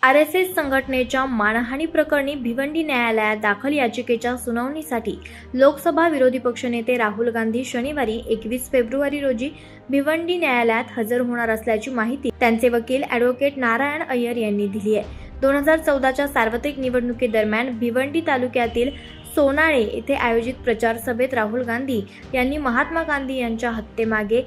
RSS संघटनेच्या मानहानी प्रकरणी भिवंडी न्यायालयात दाखल याचिकेच्या सुनावणीसाठी लोकसभा विरोधी पक्षनेते राहुल गांधी शनिवारी 21 फेब्रुवारी रोजी भिवंडी न्यायालयात हजर होणार असल्याची माहिती त्यांचे वकील ॲडव्होकेट नारायण अय्यर यांनी दिली आहे. 2014च्या सार्वत्रिक निवडणुकीदरम्यान भिवंडी तालुक्यातील सोनाळे येथे आयोजित प्रचार सभेत राहुल गांधी यांनी महात्मा गांधी यांच्या हत्येमागे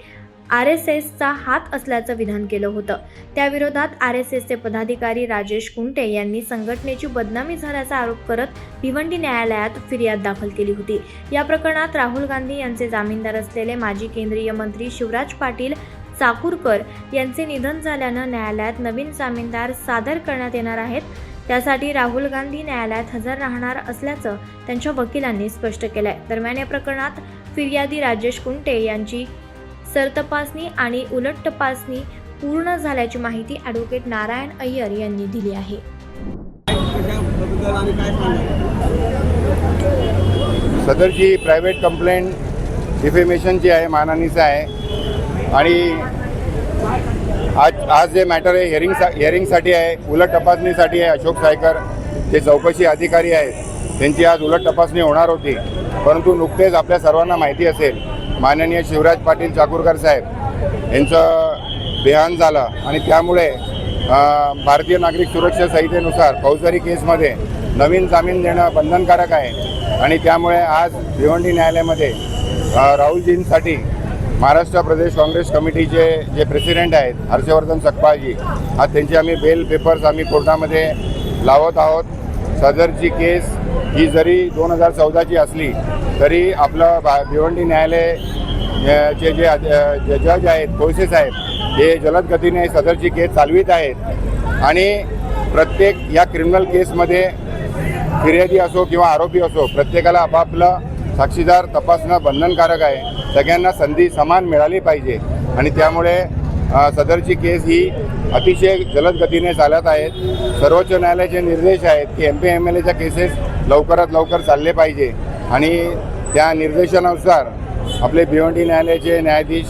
RSSचा हात असल्याचं विधान केलं होतं. त्याविरोधात RSSचे पदाधिकारी राजेश कुंटे यांनी संघटनेची बदनामी झाल्याचा आरोप करत भिवंडी न्यायालयात फिर्याद दाखल केली होती. या प्रकरणात राहुल गांधी यांचे जामीनदार असलेले माजी केंद्रीय मंत्री शिवराज पाटील चाकूरकर यांचे निधन झाल्यानं न्यायालयात नवीन जामीनदार सादर करण्यात येणार आहेत. त्यासाठी राहुल गांधी न्यायालयात हजर राहणार असल्याचं त्यांच्या वकिलांनी स्पष्ट केलंय. दरम्यान या प्रकरणात फिर्यादी राजेश कुंटे यांची सरतपासणी आणि उलट तपासणी पूर्ण झाल्याची माहिती ॲडव्होकेट नारायण अय्यर यांनी दिली आहे. सदरची प्रायव्हेट कंप्लेंट डिफेमेशनची आहे, मानहानीचं आहे. आणि आज जे मॅटर आहे हिअरिंगसाठी आहे, उलट तपासणीसाठी आहे. अशोक सायकर जे चौकशी अधिकारी आहेत त्यांची आज उलट तपासणी होणार होती, परंतु नुकतेच आपल्या सर्वांना माहिती असेल माननीय शिवराज पाटील चाकूरकर साहेब यांचं देहांत झालं आणि त्यामुळे भारतीय नागरिक सुरक्षा संहितेनुसार फौजदारी केसमध्ये नवीन जामीन देणं बंधनकारक आहे. आणि त्यामुळे आज भिवंडी न्यायालयामध्ये राहुलजींसाठी महाराष्ट्र प्रदेश काँग्रेस कमिटीचे जे प्रेसिडेंट आहेत हर्षवर्धन सकपाळजी, आज त्यांची आम्ही बेल पेपर्स कोर्टामध्ये लावत आहोत. सदरची केस ही जरी 2014ची असली तरी आपलं भिवंडी न्यायालय चे जे जज आहेत, कोर्सेस आहेत, हे जलद गतीने सदरची केस चालवित आहेत. आणि प्रत्येक या क्रिमिनल केसमध्ये फिर्यादी असो किंवा आरोपी असो, प्रत्येकाला आपापलं साक्षीदार तपासणं बंधनकारक आहे. सगळ्यांना संधी समान मिळाली पाहिजे आणि त्यामुळे सदरची केस ही अतिशय जलद गतीने चालत आहेत. सर्वोच्च न्यायालयाचे निर्देश आहेत की MP MLAच्या केसेस लवकरात लवकर चालले पाहिजे आणि त्या निर्देशानुसार आपले भिवंडी न्यायालयाचे न्यायाधीश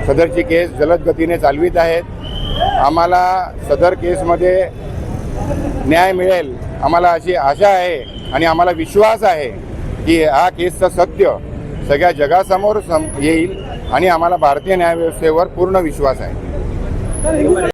सदरची केस जलद गतीने चालवित आहेत. आम्हाला सदर केसमध्ये न्याय मिळेल आम्हाला अशी आशा आहे आणि आम्हाला विश्वास आहे की हा केसचं सत्य सगळ्या जगासमोर येईल आणि आम्हाला भारतीय न्यायव्यवस्थेवर पूर्ण विश्वास आहे.